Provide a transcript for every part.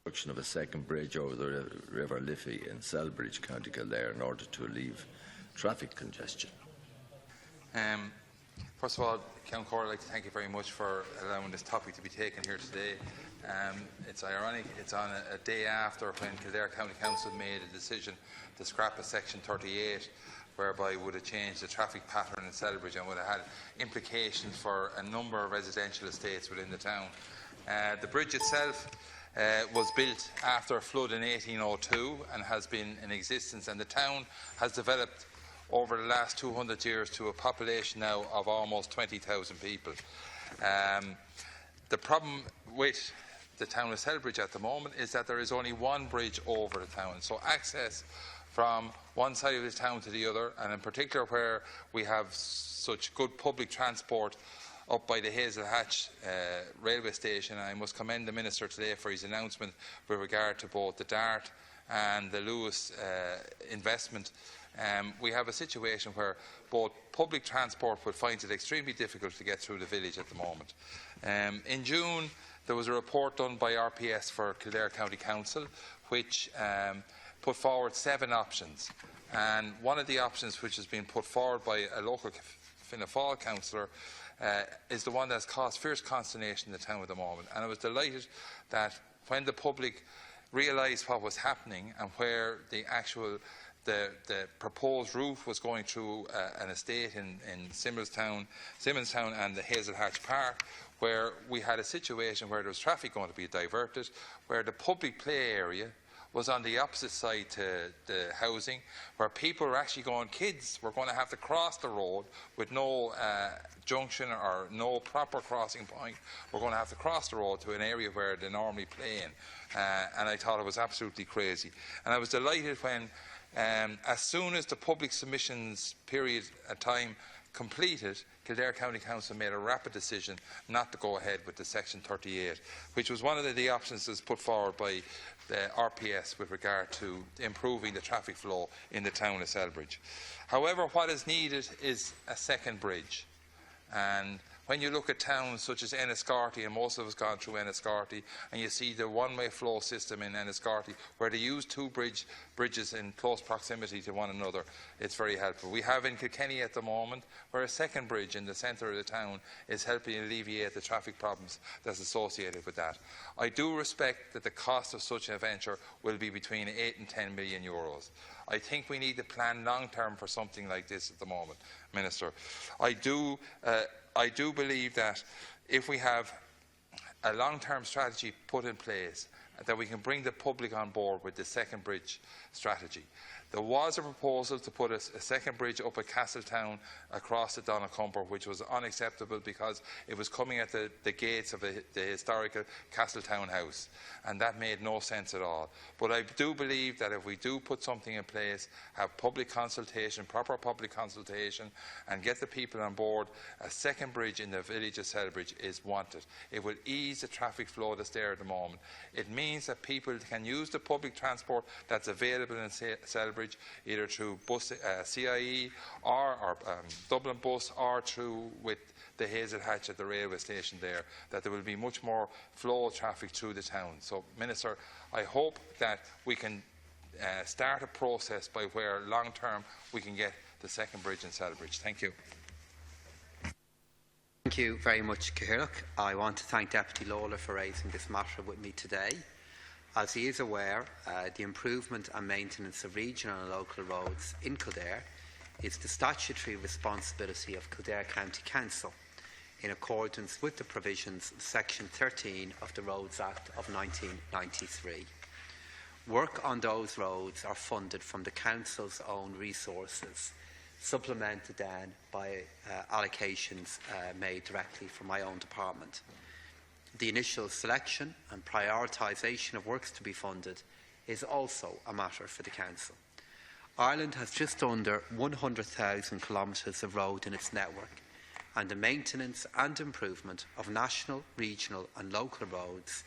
construction of a second bridge over the River Liffey in Celbridge, County Kildare, in order to relieve traffic congestion. First of all, Count Corr, I'd like to thank you very much for allowing this topic to be taken here today. It's ironic, it's on a day after when Kildare County Council made a decision to scrap a Section 38, whereby it would have changed the traffic pattern in Celbridge and would have had implications for a number of residential estates within the town. The bridge itself was built after a flood in 1802 and has been in existence, and the town has developed over the last 200 years to a population now of almost 20,000 people. The problem with the town of Celbridge at the moment is that there is only one bridge over the town, so access from one side of the town to the other, and in particular where we have such good public transport up by the Hazel Hatch railway station. I must commend the Minister today for his announcement with regard to both the DART and the Lewis investment. We have a situation where both public transport would find it extremely difficult to get through the village at the moment. In June, there was a report done by RPS for Kildare County Council, which put forward 7 options. And one of the options which has been put forward by a local Fianna Fáil councillor is the one that's caused fierce consternation in the town at the moment. And I was delighted that when the public realised what was happening and where the proposed route was going through an estate in Simonstown and the Hazel Hatch Park, where we had a situation where there was traffic going to be diverted, where the public play area was on the opposite side to the housing, where people were actually going, kids were going to have to cross the road with no junction or no proper crossing point. We're going to have to cross the road to an area where they normally play in. And I thought it was absolutely crazy. And I was delighted when, as soon as the public submissions period of time completed, Kildare County Council made a rapid decision not to go ahead with the Section 38, which was one of the options that was put forward by the RPS with regard to improving the traffic flow in the town of Celbridge. However, what is needed is a second bridge. And when you look at towns such as Enniscorthy, and most of us gone through Enniscorthy, and you see the one-way flow system in Enniscorthy, where they use 2 bridges in close proximity to one another, it's very helpful. We have in Kilkenny at the moment, where a second bridge in the centre of the town is helping alleviate the traffic problems that's associated with that. I do respect that the cost of such a venture will be between 8 and 10 million euros. I think we need to plan long-term for something like this at the moment, Minister. I do believe that if we have a long-term strategy put in place, that we can bring the public on board with the second bridge strategy. There was a proposal to put a second bridge up at Castletown across the Donnacumber, which was unacceptable because it was coming at the gates of the historical Castletown house, and that made no sense at all. But I do believe that if we do put something in place, have public consultation, proper public consultation, and get the people on board, a second bridge in the village of Celbridge is wanted. It will ease the traffic flow that's there at the moment. It means that people can use the public transport that's available in Celbridge, either through bus, CIE or Dublin Bus, or through with the Hazel Hatch at the railway station there, that there will be much more flow of traffic through the town. So, Minister, I hope that we can start a process by where long-term we can get the second bridge in Celbridge. Thank you. Thank you very much, Cathaoirleach. I want to thank Deputy Lawler for raising this matter with me today. As he is aware, the improvement and maintenance of regional and local roads in Kildare is the statutory responsibility of Kildare County Council in accordance with the provisions of Section 13 of the Roads Act of 1993. Work on those roads are funded from the Council's own resources, supplemented then by allocations made directly from my own department. The initial selection and prioritisation of works to be funded is also a matter for the Council. Ireland has just under 100,000 kilometres of road in its network, and the maintenance and improvement of national, regional and local roads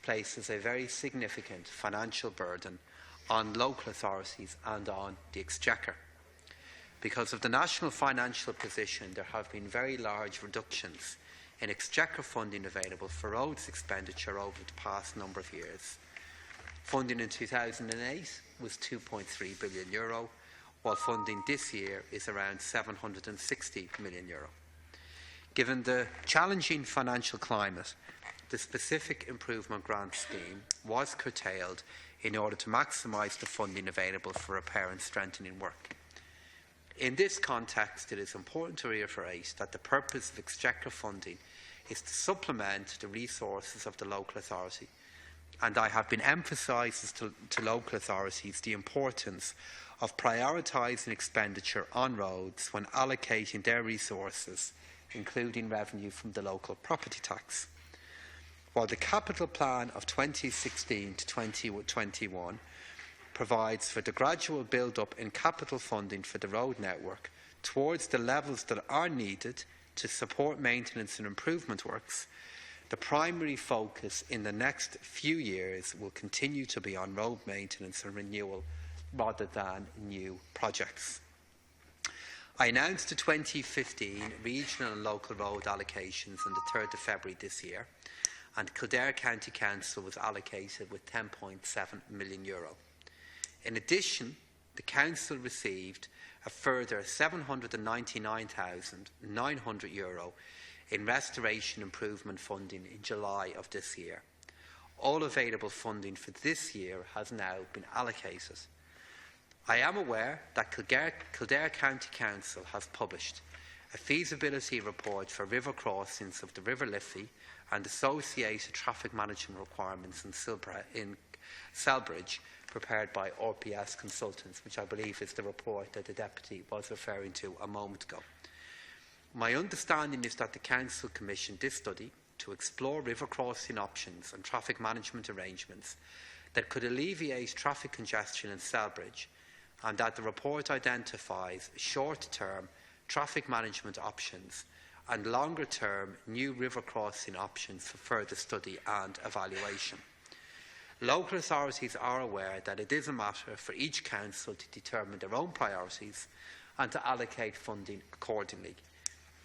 places a very significant financial burden on local authorities and on the Exchequer. Because of the national financial position, there have been very large reductions in Exchequer funding available for roads expenditure over the past number of years. Funding in 2008 was €2.3 billion, while funding this year is around €760 million. Given the challenging financial climate, the specific improvement grant scheme was curtailed in order to maximise the funding available for repair and strengthening work. In this context, it is important to reiterate that the purpose of Exchequer funding is to supplement the resources of the local authority, and I have been emphasising to local authorities the importance of prioritising expenditure on roads when allocating their resources, including revenue from the local property tax. While the capital plan of 2016 to 2021 provides for the gradual build-up in capital funding for the road network towards the levels that are needed to support maintenance and improvement works, the primary focus in the next few years will continue to be on road maintenance and renewal rather than new projects. I announced the 2015 regional and local road allocations on the 3rd of February this year, and Kildare County Council was allocated with €10.7 million. In addition, the Council received a further €799,900 in restoration improvement funding in July of this year. All available funding for this year has now been allocated. I am aware that Kildare County Council has published a feasibility report for river crossings of the River Liffey and associated traffic management requirements in Celbridge, prepared by RPS Consultants, which I believe is the report that the Deputy was referring to a moment ago. My understanding is that the Council commissioned this study to explore river crossing options and traffic management arrangements that could alleviate traffic congestion in Celbridge, and that the report identifies short-term traffic management options and longer-term new river crossing options for further study and evaluation. Local authorities are aware that it is a matter for each council to determine their own priorities and to allocate funding accordingly.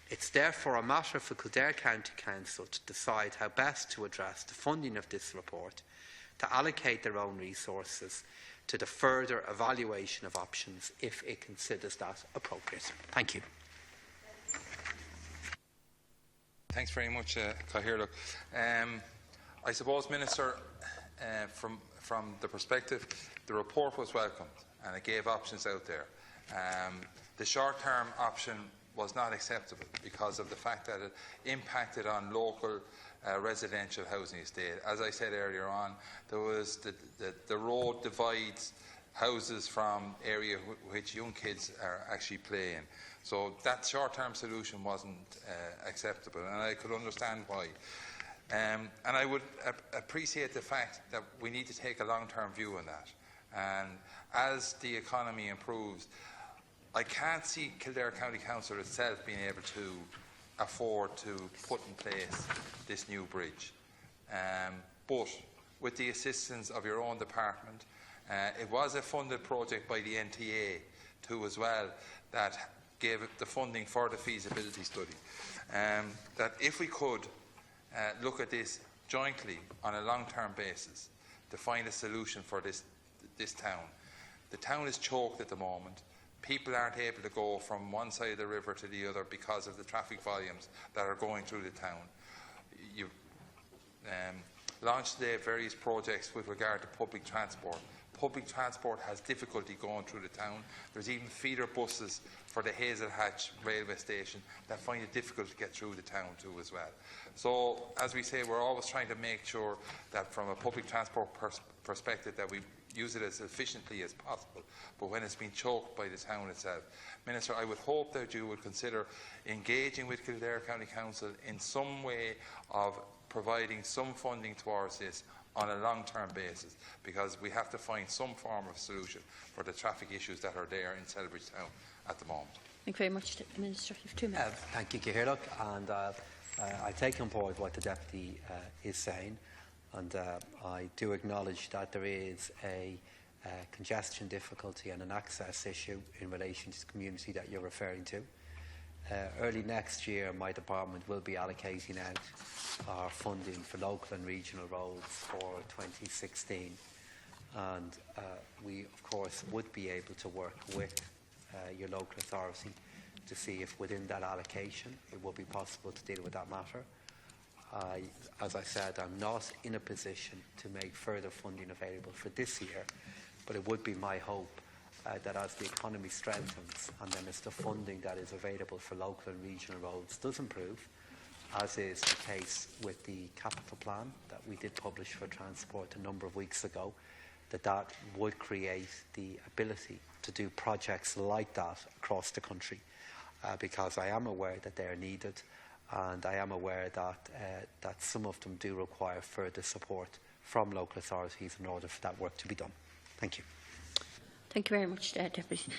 It's therefore a matter for Kildare County Council to decide how best to address the funding of this report, to allocate their own resources to the further evaluation of options if it considers that appropriate. Thank you. Thanks very much, Cathaoirleach. I suppose, Minister, from the perspective, the report was welcomed and it gave options out there. The short-term option was not acceptable because of the fact that it impacted on local residential housing estate. As I said earlier on, there was the road divides houses from area which young kids are actually playing. So that short-term solution wasn't acceptable, and I could understand why. And I would appreciate the fact that we need to take a long-term view on that. And as the economy improves, I can't see Kildare County Council itself being able to afford to put in place this new bridge. But with the assistance of your own department, it was a funded project by the NTA too as well that gave it the funding for the feasibility study. That if we could look at this jointly on a long-term basis to find a solution for this town. The town is choked at the moment. People aren't able to go from one side of the river to the other because of the traffic volumes that are going through the town. You've launched today various projects with regard to public transport. Public transport has difficulty going through the town. There's even feeder buses for the Hazelhatch railway station that find it difficult to get through the town too as well. So, as we say, we're always trying to make sure that from a public transport perspective that we use it as efficiently as possible, but when it's been choked by the town itself. Minister, I would hope that you would consider engaging with Kildare County Council in some way of providing some funding towards this on a long-term basis, because we have to find some form of solution for the traffic issues that are there in Celbridge Town at the moment. Thank you very much, Minister. You have 2 minutes. Thank you, Cathaoirleach, and I take on board what the Deputy is saying, and I do acknowledge that there is a congestion difficulty and an access issue in relation to the community that you're referring to. Early next year, my department will be allocating out our funding for local and regional roads for 2016. and we, of course, would be able to work with your local authority to see if within that allocation it would be possible to deal with that matter. As I said, I'm not in a position to make further funding available for this year, but it would be my hope that as the economy strengthens and then as the funding that is available for local and regional roads does improve, as is the case with the capital plan that we did publish for transport a number of weeks ago, that would create the ability to do projects like that across the country, because I am aware that they are needed, and I am aware that some of them do require further support from local authorities in order for that work to be done. Thank you. Thank you very much, Deputy.